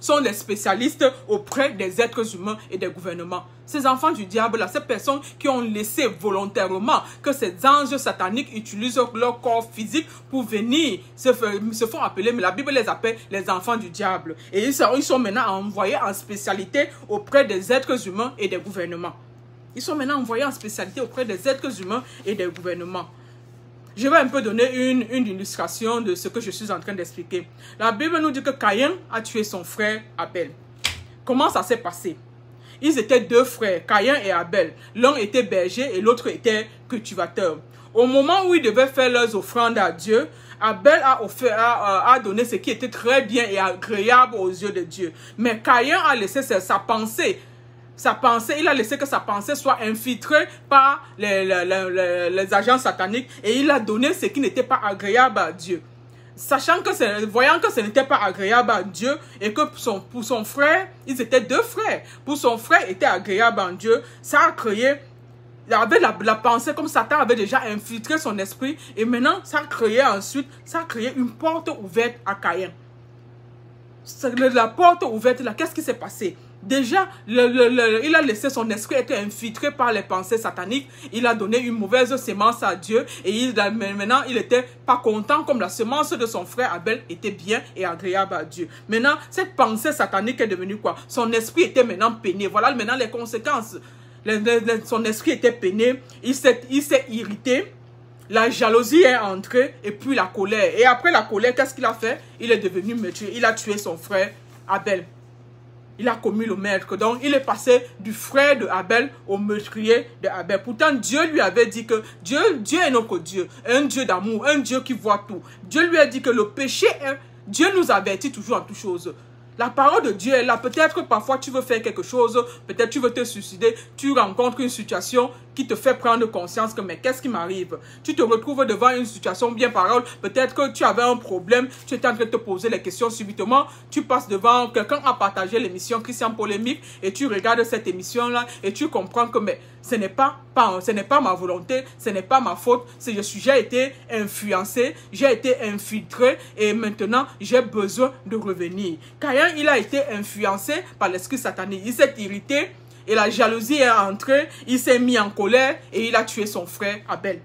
sont les spécialistes auprès des êtres humains et des gouvernements. Ces enfants du diable, là, ces personnes qui ont laissé volontairement que ces anges sataniques utilisent leur corps physique pour venir se font appeler, mais la Bible les appelle les enfants du diable. Et ils sont maintenant envoyés en spécialité auprès des êtres humains et des gouvernements. Ils sont maintenant envoyés en spécialité auprès des êtres humains et des gouvernements. Je vais un peu donner une illustration de ce que je suis en train d'expliquer. La Bible nous dit que Caïn a tué son frère Abel. Comment ça s'est passé? Ils étaient deux frères, Caïn et Abel. L'un était berger et l'autre était cultivateur. Au moment où ils devaient faire leurs offrandes à Dieu, Abel a donné ce qui était très bien et agréable aux yeux de Dieu. Mais Caïn a laissé sa pensée, il a laissé que sa pensée soit infiltrée par les agents sataniques et il a donné ce qui n'était pas agréable à Dieu. Voyant que ce n'était pas agréable à Dieu et que pour son frère, ils étaient deux frères. Pour son frère était agréable à Dieu, ça a créé, avec la pensée comme Satan avait déjà infiltré son esprit et maintenant ça a créé une porte ouverte à Caïn. La porte ouverte là, qu'est-ce qui s'est passé? Déjà, il a laissé son esprit être infiltré par les pensées sataniques. Il a donné une mauvaise semence à Dieu. Et maintenant, il n'était pas content comme la semence de son frère Abel était bien et agréable à Dieu. Maintenant, cette pensée satanique est devenue quoi? Son esprit était maintenant peiné. Voilà maintenant les conséquences. Son esprit était peiné. Il s'est irrité. La jalousie est entrée. Et puis la colère. Et après la colère, qu'est-ce qu'il a fait? Il est devenu meurtrier. Il a tué son frère Abel. Il a commis le meurtre. Donc, il est passé du frère de Abel au meurtrier de Abel. Pourtant, Dieu lui avait dit que Dieu est notre Dieu. Un Dieu d'amour, un Dieu qui voit tout. Dieu lui a dit que le péché est... Dieu nous avertit toujours en toutes choses. La parole de Dieu est là. Peut-être que parfois tu veux faire quelque chose, peut-être tu veux te suicider, tu rencontres une situation qui te fait prendre conscience que mais qu'est-ce qui m'arrive? Tu te retrouves devant une situation bien parole, peut-être que tu avais un problème, tu étais en train de te poser les questions subitement, tu passes devant, quelqu'un a partagé l'émission Christian Polémique et tu regardes cette émission-là et tu comprends que mais ce n'est pas ma volonté, ce n'est pas ma faute, j'ai été influencé, j'ai été infiltré et maintenant j'ai besoin de revenir. Caïn, il a été influencé par l'esprit satanique, il s'est irrité et la jalousie est entrée, il s'est mis en colère et il a tué son frère Abel.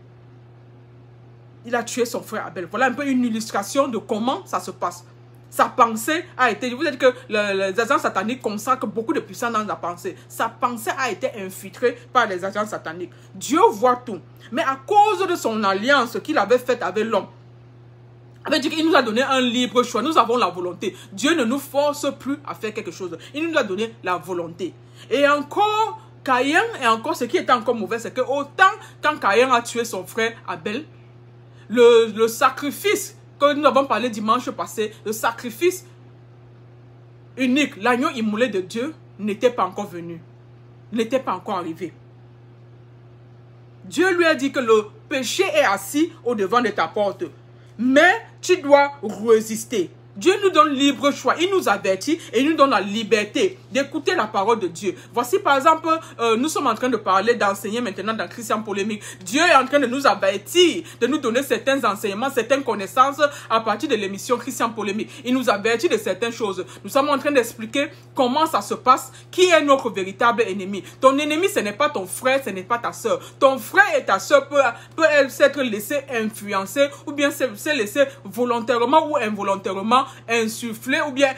Il a tué son frère Abel. Voilà un peu une illustration de comment ça se passe. Sa pensée a été... Vous dites que les agents sataniques consacrent beaucoup de puissance dans la pensée. Sa pensée a été infiltrée par les agents sataniques. Dieu voit tout. Mais à cause de son alliance qu'il avait faite avec l'homme, avait dit qu'il nous a donné un libre choix. Nous avons la volonté. Dieu ne nous force plus à faire quelque chose. Il nous a donné la volonté. Et encore, Caïn, et encore ce qui était encore mauvais, c'est que autant quand Caïn a tué son frère Abel, le sacrifice que nous avons parlé dimanche passé, le sacrifice unique, l'agneau immolé de Dieu, n'était pas encore venu. N'était pas encore arrivé. Dieu lui a dit que le péché est assis au devant de ta porte. Mais tu dois résister. Dieu nous donne libre choix. Il nous avertit et il nous donne la liberté d'écouter la parole de Dieu. Voici par exemple, nous sommes en train de parler, d'enseigner maintenant dans Christian Polémique. Dieu est en train de nous avertir, de nous donner certains enseignements, certaines connaissances à partir de l'émission Christian Polémique. Il nous avertit de certaines choses. Nous sommes en train d'expliquer comment ça se passe, qui est notre véritable ennemi. Ton ennemi, ce n'est pas ton frère, ce n'est pas ta soeur. Ton frère et ta soeur peuvent s'être laissés influencer ou bien se laisser volontairement ou involontairement insufflé ou bien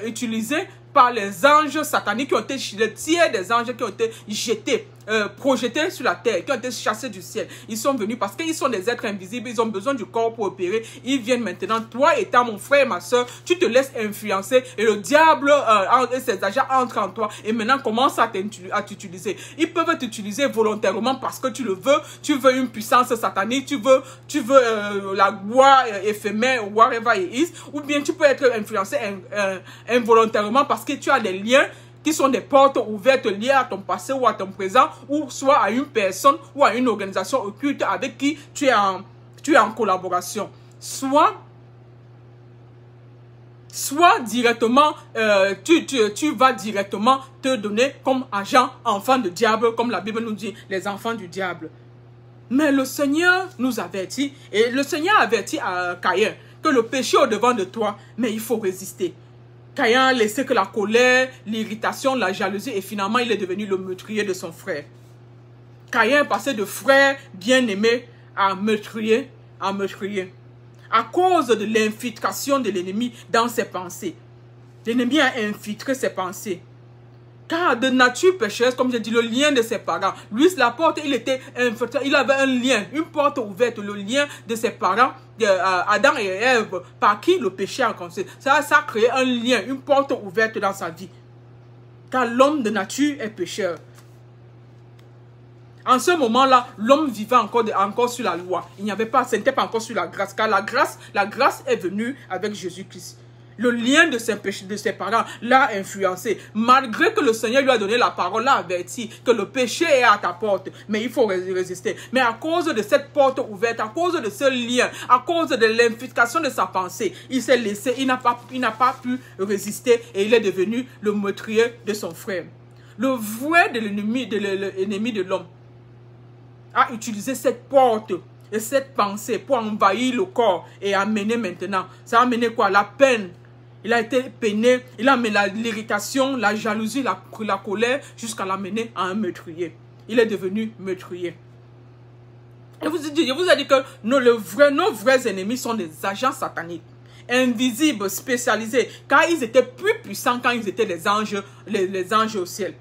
utilisé par les anges sataniques qui ont été, les tiers des anges qui ont été jetés, projetés sur la terre, qui ont été chassés du ciel. Ils sont venus parce qu'ils sont des êtres invisibles, ils ont besoin du corps pour opérer. Ils viennent maintenant, toi étant mon frère et ma soeur, tu te laisses influencer et le diable et ses agents entrent en toi et maintenant commencent à t'utiliser. Ils peuvent t'utiliser volontairement parce que tu le veux, tu veux une puissance satanique, tu veux la gloire éphémère, whatever it is, ou bien tu peux être influencé involontairement parce que tu as des liens qui sont des portes ouvertes liées à ton passé ou à ton présent, ou soit à une personne ou à une organisation occulte avec qui tu es en collaboration. Soit directement, tu vas directement te donner comme agent, enfant de diable, comme la Bible nous dit, les enfants du diable. Mais le Seigneur nous avertit, et le Seigneur avertit à Caïn que le péché est au-devant de toi, mais il faut résister. Caïn a laissé que la colère, l'irritation, la jalousie, et finalement il est devenu le meurtrier de son frère. Caïn est passé de frère bien-aimé à meurtrier, à cause de l'infiltration de l'ennemi dans ses pensées. L'ennemi a infiltré ses pensées. Car de nature pécheresse, comme j'ai dit, le lien de ses parents. Lui, la porte, il avait un lien, une porte ouverte, le lien de ses parents, Adam et Ève, par qui le péché a commencé. Ça a créé un lien, une porte ouverte dans sa vie. Car l'homme de nature est pécheur. En ce moment-là, l'homme vivait encore sur la loi. Il n'y avait pas, ce n'était pas encore sur la grâce. Car la grâce est venue avec Jésus-Christ. Le lien de ses parents l'a influencé. Malgré que le Seigneur lui a donné la parole, l'a averti que le péché est à ta porte. Mais il faut résister. Mais à cause de cette porte ouverte, à cause de ce lien, à cause de l'infiltration de sa pensée, il s'est laissé, il n'a pas pu résister et il est devenu le meurtrier de son frère. Le vrai de l'ennemi de l'homme a utilisé cette porte et cette pensée pour envahir le corps et amener maintenant. Ça a amené quoi? La peine. Il a été peiné, il a amené l'irritation, la jalousie, la colère, jusqu'à l'amener à un meurtrier. Il est devenu meurtrier. Et je vous ai dit que nos vrais ennemis sont des agents sataniques, invisibles, spécialisés, car ils étaient plus puissants quand ils étaient les anges au ciel,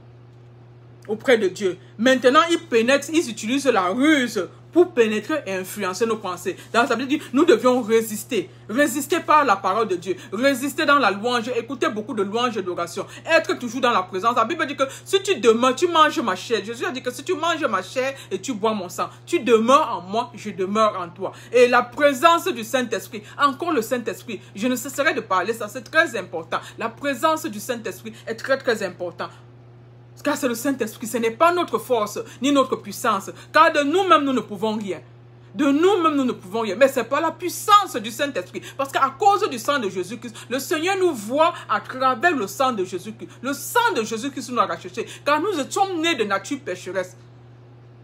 auprès de Dieu. Maintenant, ils pénètrent, ils utilisent la ruse pour pénétrer et influencer nos pensées. Dans ça veut dire, nous devions résister. Résister par la parole de Dieu. Résister dans la louange. Écouter beaucoup de louanges et d'orations. Être toujours dans la présence. La Bible dit que si tu demeures, tu manges ma chair. Jésus a dit que si tu manges ma chair et tu bois mon sang, tu demeures en moi, je demeure en toi. Et la présence du Saint-Esprit, encore le Saint-Esprit, je ne cesserai de parler ça, c'est très important. La présence du Saint-Esprit est très très important. Car c'est le Saint-Esprit, ce n'est pas notre force, ni notre puissance. Car de nous-mêmes, nous ne pouvons rien. De nous-mêmes, nous ne pouvons rien. Mais ce n'est pas la puissance du Saint-Esprit. Parce qu'à cause du sang de Jésus-Christ, le Seigneur nous voit à travers le sang de Jésus-Christ. Le sang de Jésus-Christ nous a rachetés. Car nous étions nés de nature pécheresse.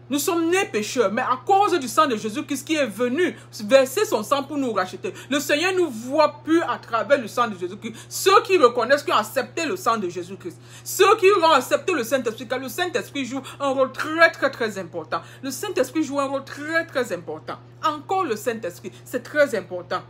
Nous sommes nés pécheurs, mais à cause du sang de Jésus-Christ qui est venu verser son sang pour nous racheter, le Seigneur nous voit plus à travers le sang de Jésus-Christ. Ceux qui reconnaissent, qui ont accepté le sang de Jésus-Christ. Ceux qui ont accepté le Saint-Esprit, car le Saint-Esprit joue un rôle très très très important. Le Saint-Esprit joue un rôle très très important. Encore le Saint-Esprit, c'est très important.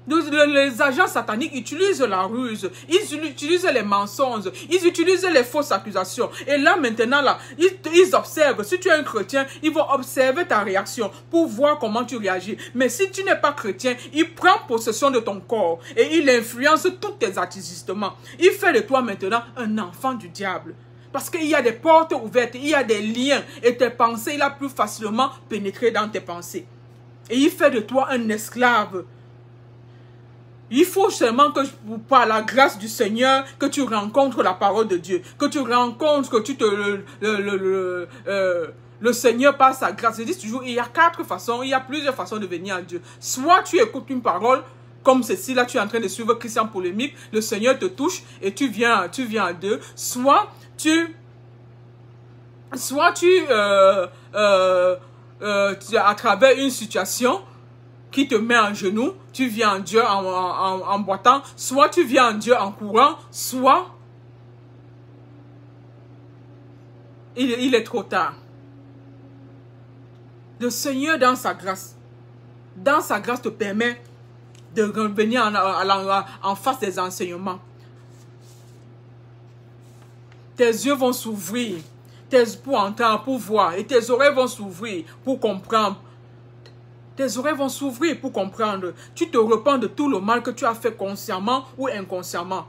Les agents sataniques utilisent la ruse, ils utilisent les mensonges, ils utilisent les fausses accusations. Et là, maintenant, là, ils observent. Si tu es un chrétien, ils vont observer ta réaction pour voir comment tu réagis. Mais si tu n'es pas chrétien, il prend possession de ton corps et il influence tous tes agissements. Il fait de toi maintenant un enfant du diable. Parce qu'il y a des portes ouvertes, il y a des liens et tes pensées, il a plus facilement pénétré dans tes pensées. Et il fait de toi un esclave. Il faut seulement que par la grâce du Seigneur, que tu rencontres la parole de Dieu, que tu rencontres, que tu te le le Seigneur par sa grâce. Je dis toujours, il y a 4 façons, il y a plusieurs façons de venir à Dieu. Soit tu écoutes une parole, comme ceci, là tu es en train de suivre Christian Polémique, le Seigneur te touche et tu viens à Dieu. Soit à travers une situation qui te met en genoux, tu viens à Dieu en boitant, soit tu viens à Dieu en courant, soit il est trop tard. Le Seigneur, dans sa grâce te permet de revenir en face des enseignements. Tes yeux vont s'ouvrir pour entendre, pour voir, et tes oreilles vont s'ouvrir pour comprendre. Tes oreilles vont s'ouvrir pour comprendre. Tu te repens de tout le mal que tu as fait consciemment ou inconsciemment.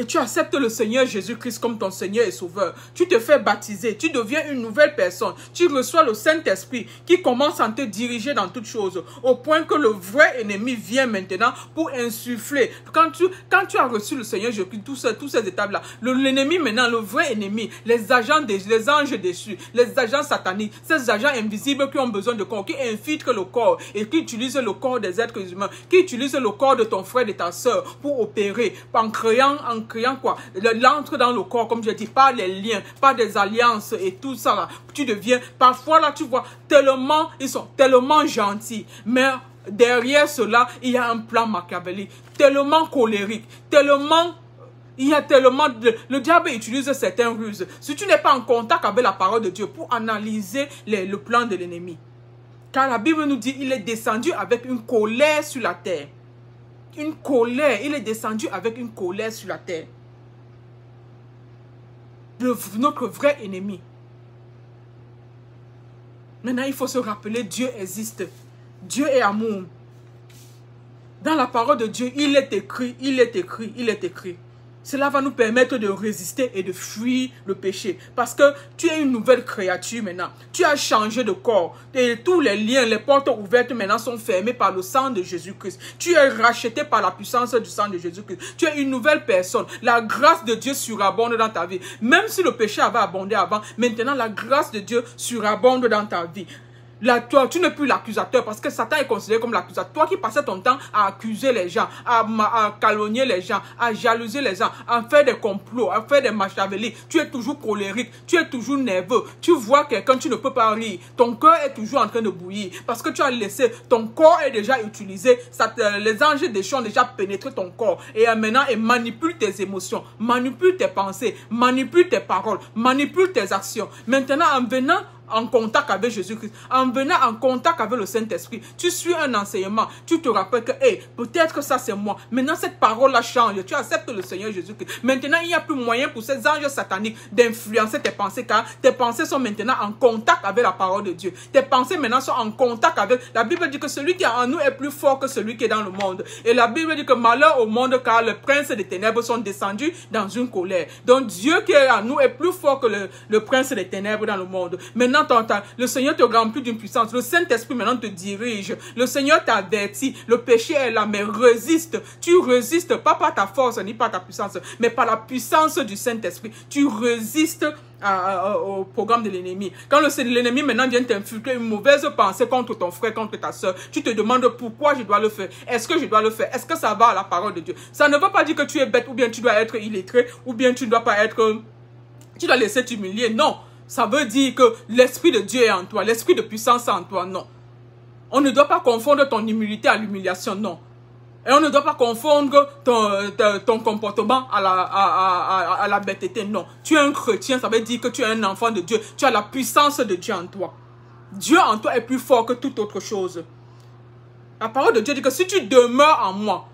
Et tu acceptes le Seigneur Jésus-Christ comme ton Seigneur et Sauveur. Tu te fais baptiser. Tu deviens une nouvelle personne. Tu reçois le Saint-Esprit qui commence à te diriger dans toutes choses. Au point que le vrai ennemi vient maintenant pour insuffler. Quand tu as reçu le Seigneur Jésus-Christ, toutes ces étapes-là, l'ennemi maintenant, le vrai ennemi, les anges déchus, les agents sataniques, ces agents invisibles qui ont besoin de corps, qui infiltrent le corps et qui utilisent le corps des êtres humains, qui utilisent le corps de ton frère et de ta soeur pour opérer, en créant quoi, l'entre dans le corps, comme je dis, par les liens, par des alliances et tout ça là, tu deviens, parfois là tu vois, ils sont tellement gentils, mais derrière cela, il y a un plan machiavélique, tellement colérique, il y a tellement le diable utilise certaines ruses. Si tu n'es pas en contact avec la parole de Dieu pour analyser le plan de l'ennemi, car la Bible nous dit, il est descendu avec une colère sur la terre. Une colère, il est descendu avec une colère sur la terre. Notre vrai ennemi. Maintenant, il faut se rappeler, Dieu existe. Dieu est amour. Dans la parole de Dieu, il est écrit, il est écrit, il est écrit. Cela va nous permettre de résister et de fuir le péché. Parce que tu es une nouvelle créature maintenant. Tu as changé de corps. Et tous les liens, les portes ouvertes maintenant sont fermées par le sang de Jésus-Christ. Tu es racheté par la puissance du sang de Jésus-Christ. Tu es une nouvelle personne. La grâce de Dieu surabonde dans ta vie. Même si le péché avait abondé avant, maintenant la grâce de Dieu surabonde dans ta vie. Là, toi, tu n'es plus l'accusateur parce que Satan est considéré comme l'accusateur. Toi qui passais ton temps à accuser les gens, à calomnier les gens, à jalouser les gens, à faire des complots, à faire des machiavéliques. Tu es toujours colérique, tu es toujours nerveux. Tu vois quelqu'un, tu ne peux pas rire. Ton cœur est toujours en train de bouillir parce que tu as laissé, ton corps est déjà utilisé. Les anges déchus ont déjà pénétré ton corps et maintenant ils manipulent tes émotions, manipulent tes pensées, manipulent tes paroles, manipulent tes actions. Maintenant, en venant en contact avec Jésus-Christ, en venant en contact avec le Saint-Esprit, tu suis un enseignement, tu te rappelles que peut-être que ça c'est moi, maintenant cette parole-là change, tu acceptes le Seigneur Jésus-Christ. Maintenant il n'y a plus moyen pour ces anges sataniques d'influencer tes pensées, car tes pensées sont maintenant en contact avec la parole de Dieu. Tes pensées maintenant sont en contact avec, la Bible dit que celui qui est en nous est plus fort que celui qui est dans le monde. Et la Bible dit que malheur au monde car les princes des ténèbres sont descendus dans une colère. Donc Dieu qui est en nous est plus fort que le prince des ténèbres dans le monde. Maintenant le Seigneur te remplit d'une puissance. Le Saint-Esprit maintenant te dirige. Le Seigneur t'avertit. Le péché est là, mais résiste. Tu résistes pas par ta force ni par ta puissance, mais par la puissance du Saint-Esprit. Tu résistes au programme de l'ennemi. Quand l'ennemi maintenant vient t'infiltrer une mauvaise pensée contre ton frère, contre ta soeur, tu te demandes pourquoi je dois le faire. Est-ce que je dois le faire? Est-ce que ça va à la parole de Dieu? Ça ne veut pas dire que tu es bête ou bien tu dois être illettré ou bien tu ne dois pas être... Tu dois laisser t'humilier. Non. Ça veut dire que l'Esprit de Dieu est en toi, l'Esprit de puissance est en toi, non. On ne doit pas confondre ton humilité à l'humiliation, non. Et on ne doit pas confondre ton comportement à la bêteté, non. Tu es un chrétien, ça veut dire que tu es un enfant de Dieu. Tu as la puissance de Dieu en toi. Dieu en toi est plus fort que toute autre chose. La parole de Dieu dit que si tu demeures en moi,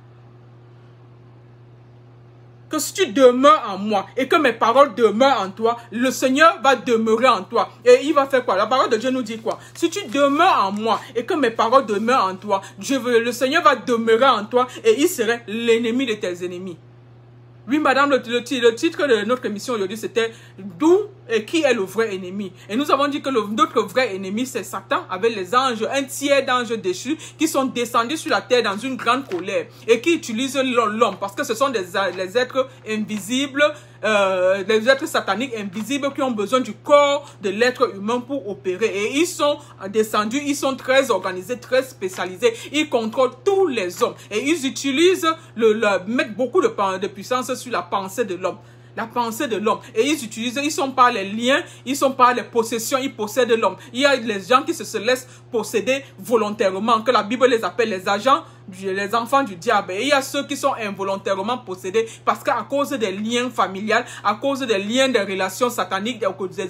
que si tu demeures en moi et que mes paroles demeurent en toi, le Seigneur va demeurer en toi. Et il va faire quoi? La parole de Dieu nous dit quoi? Si tu demeures en moi et que mes paroles demeurent en toi, le Seigneur va demeurer en toi et il serait l'ennemi de tes ennemis. Oui, madame, le titre de notre émission aujourd'hui, c'était « D'où Et qui est le vrai ennemi? Et nous avons dit que notre vrai ennemi, c'est Satan avec les anges, un tiers d'anges déchus qui sont descendus sur la terre dans une grande colère et qui utilisent l'homme parce que ce sont les êtres invisibles, les êtres sataniques invisibles qui ont besoin du corps de l'être humain pour opérer. Et ils sont descendus, ils sont très organisés, très spécialisés. Ils contrôlent tous les hommes et ils utilisent, mettent beaucoup de puissance sur la pensée de l'homme. La pensée de l'homme. Et ils utilisent, ils sont par les liens, ils sont par les possessions, ils possèdent l'homme. Il y a les gens qui se laissent posséder volontairement, que la Bible les appelle les agents, les enfants du diable. Et il y a ceux qui sont involontairement possédés parce qu'à cause des liens familiales, à cause des liens des relations sataniques, des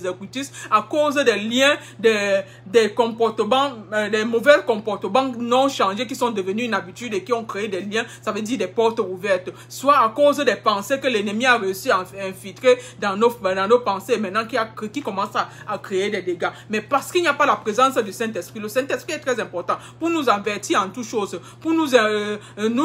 occultistes, à cause des liens des comportements, des mauvais comportements non changés qui sont devenus une habitude et qui ont créé des liens, ça veut dire des portes ouvertes. Soit à cause des pensées que l'ennemi a réussi à infiltrer dans nos pensées, maintenant qui commence à créer des dégâts. Mais parce qu'il n'y a pas la présence du Saint-Esprit, le Saint-Esprit est très important pour nous avertir en toutes choses, pour nous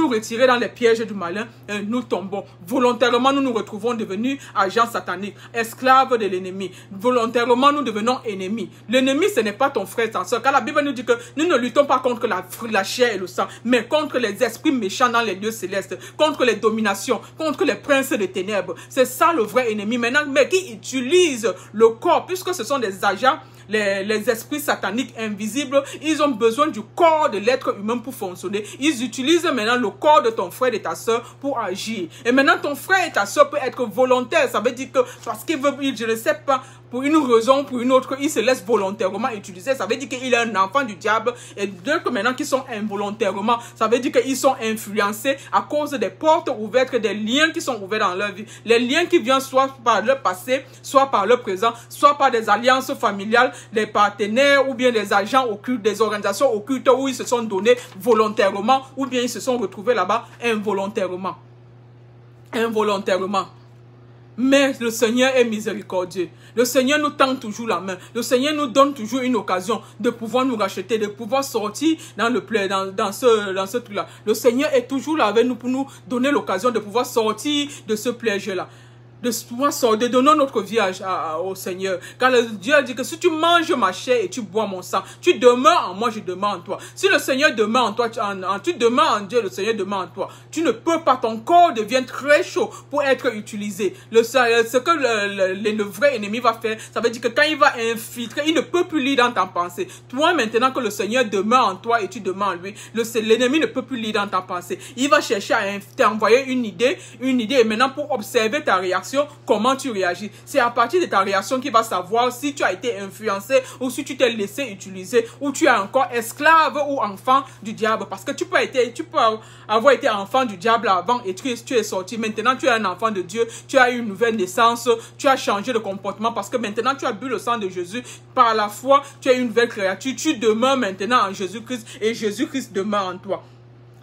retirer dans les pièges du malin, nous tombons. Volontairement, nous nous retrouvons devenus agents sataniques, esclaves de l'ennemi. Volontairement, nous devenons ennemis. L'ennemi, ce n'est pas ton frère, ta soeur. Car la Bible nous dit que nous ne luttons pas contre la chair et le sang, mais contre les esprits méchants dans les lieux célestes, contre les dominations, contre les princes des ténèbres. C'est ça le vrai ennemi. Maintenant, mais qui utilise le corps, puisque ce sont des agents, les esprits sataniques invisibles, ils ont besoin du corps de l'être humain pour fonctionner. Ils utilisent maintenant le corps de ton frère et ta soeur pour agir. Et maintenant, ton frère et ta soeur peut être volontaire. Ça veut dire que parce qu'il veut, je ne sais pas, pour une raison, pour une autre, il se laisse volontairement utiliser. Ça veut dire qu'il est un enfant du diable. Et d'autres maintenant qui sont involontairement, ça veut dire qu'ils sont influencés à cause des portes ouvertes, des liens qui sont ouverts dans leur vie. Les liens qui viennent soit par leur passé, soit par leur présent, soit par des alliances familiales, des partenaires ou bien des agents occultes, des organisations occultes où ils se sont donnés volontairement ou bien ils se sont retrouvés là-bas involontairement. Involontairement. Mais le Seigneur est miséricordieux. Le Seigneur nous tend toujours la main. Le Seigneur nous donne toujours une occasion de pouvoir nous racheter, de pouvoir sortir dans ce truc-là. Le Seigneur est toujours là avec nous pour nous donner l'occasion de pouvoir sortir de ce piège-là. De donner notre vie au Seigneur. Car Dieu a dit que si tu manges ma chair et tu bois mon sang, tu demeures en moi, je demeure en toi. Si le Seigneur demeure en toi, tu demeures en Dieu, le Seigneur demeure en toi. Tu ne peux pas, ton corps devient très chaud pour être utilisé. Ce que le vrai ennemi va faire, ça veut dire que quand il va infiltrer, il ne peut plus lire dans ta pensée. Toi, maintenant que le Seigneur demeure en toi et tu demeures en lui, l'ennemi ne peut plus lire dans ta pensée. Il va chercher à t'envoyer une idée, et maintenant pour observer ta réaction, comment tu réagis. C'est à partir de ta réaction qu'il va savoir si tu as été influencé ou si tu t'es laissé utiliser ou tu es encore esclave ou enfant du diable. Parce que tu peux avoir été enfant du diable avant et tu es sorti. Maintenant, tu es un enfant de Dieu. Tu as eu une nouvelle naissance. Tu as changé de comportement parce que maintenant, tu as bu le sang de Jésus. Par la foi, tu es une nouvelle créature. Tu demeures maintenant en Jésus-Christ et Jésus-Christ demeure en toi.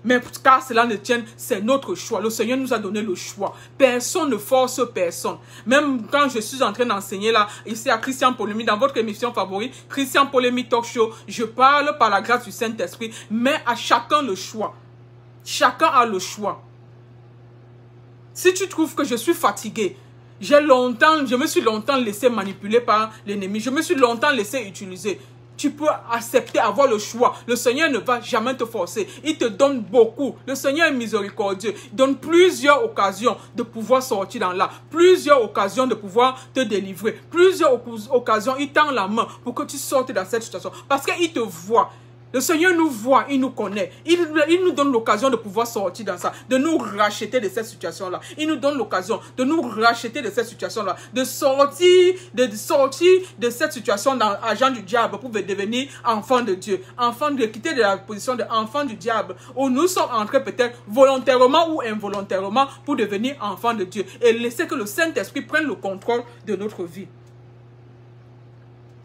Mais car cela ne tienne, c'est notre choix. Le Seigneur nous a donné le choix. Personne ne force personne. Même quand je suis en train d'enseigner là, ici à Christian Polémique, dans votre émission favorite, Christian Polémique Talk Show, je parle par la grâce du Saint-Esprit, mais à chacun le choix. Chacun a le choix. Si tu trouves que je suis fatigué, je me suis longtemps laissé manipuler par l'ennemi. Je me suis longtemps laissé utiliser. Tu peux accepter, avoir le choix. Le Seigneur ne va jamais te forcer. Il te donne beaucoup. Le Seigneur est miséricordieux. Il donne plusieurs occasions de pouvoir sortir dans là. Plusieurs occasions de pouvoir te délivrer. Plusieurs occasions, il tend la main pour que tu sortes dans cette situation. Parce qu'il te voit. Le Seigneur nous voit, il nous connaît. Il nous donne l'occasion de pouvoir sortir dans ça, de nous racheter de cette situation-là. Il nous donne l'occasion de nous racheter de cette situation-là, de sortir de cette situation dans agent du diable pour devenir enfant de Dieu, de quitter de la position d'enfant du diable, où nous sommes entrés peut-être volontairement ou involontairement pour devenir enfant de Dieu et laisser que le Saint-Esprit prenne le contrôle de notre vie.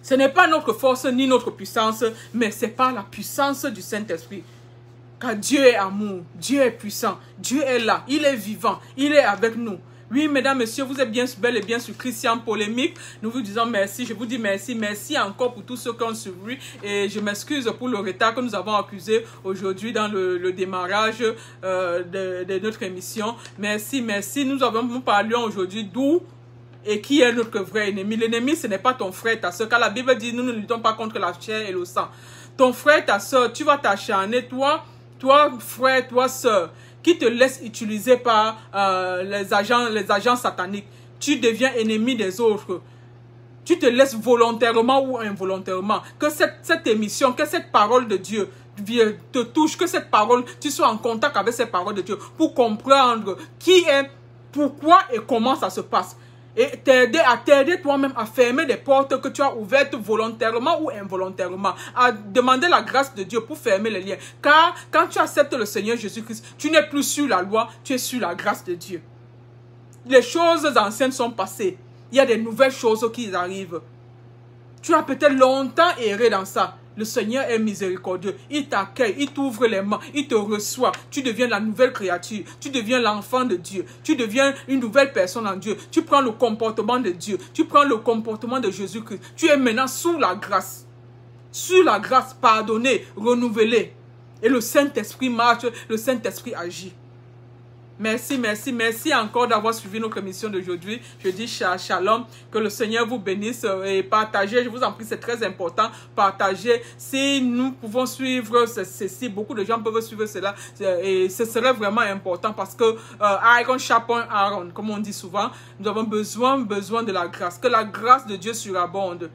Ce n'est pas notre force ni notre puissance, mais c'est par la puissance du Saint-Esprit. Car Dieu est amour, Dieu est puissant, Dieu est là, il est vivant, il est avec nous. Oui, mesdames, messieurs, vous êtes bien bel et bien sur Christian Polémique. Nous vous disons merci, je vous dis merci, merci encore pour tous ceux qui ont suivi. Et je m'excuse pour le retard que nous avons accusé aujourd'hui dans le démarrage de notre émission. Merci, merci. Nous parlions aujourd'hui d'où et qui est notre vrai ennemi. L'ennemi, ce n'est pas ton frère, ta soeur, car la Bible dit, nous ne luttons pas contre la chair et le sang. Ton frère, ta soeur, tu vas t'acharner, toi frère, toi soeur, qui te laisse utiliser par les agents sataniques. Tu deviens ennemi des autres. Tu te laisses volontairement ou involontairement. Que cette émission, que cette parole de Dieu te touche, que cette parole, tu sois en contact avec cette parole de Dieu pour comprendre qui est, pourquoi et comment ça se passe. Et t'aider toi-même à fermer des portes que tu as ouvertes volontairement ou involontairement. À demander la grâce de Dieu pour fermer les liens. Car quand tu acceptes le Seigneur Jésus-Christ, tu n'es plus sur la loi, tu es sur la grâce de Dieu. Les choses anciennes sont passées. Il y a des nouvelles choses qui arrivent. Tu as peut-être longtemps erré dans ça. Le Seigneur est miséricordieux. Il t'accueille, il t'ouvre les mains, il te reçoit. Tu deviens la nouvelle créature. Tu deviens l'enfant de Dieu. Tu deviens une nouvelle personne en Dieu. Tu prends le comportement de Dieu. Tu prends le comportement de Jésus-Christ. Tu es maintenant sous la grâce. Sous la grâce, pardonné, renouvelé. Et le Saint-Esprit marche, le Saint-Esprit agit. Merci, merci, merci encore d'avoir suivi notre émission d'aujourd'hui. Je dis shalom, que le Seigneur vous bénisse et partagez, je vous en prie, c'est très important, partagez. Si nous pouvons suivre ceci, beaucoup de gens peuvent suivre cela et ce serait vraiment important parce que iron sharpen iron, comme on dit souvent, nous avons besoin de la grâce, que la grâce de Dieu surabonde.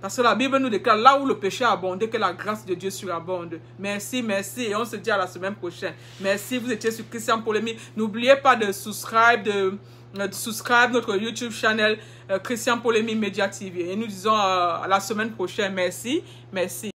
Parce que la Bible nous déclare là où le péché a abondé, que la grâce de Dieu surabonde. Merci, merci. Et on se dit à la semaine prochaine. Merci, vous étiez sur Christian Polemi. N'oubliez pas de subscribe notre YouTube channel Christian Polemi Media TV. Et nous disons à la semaine prochaine. Merci, merci.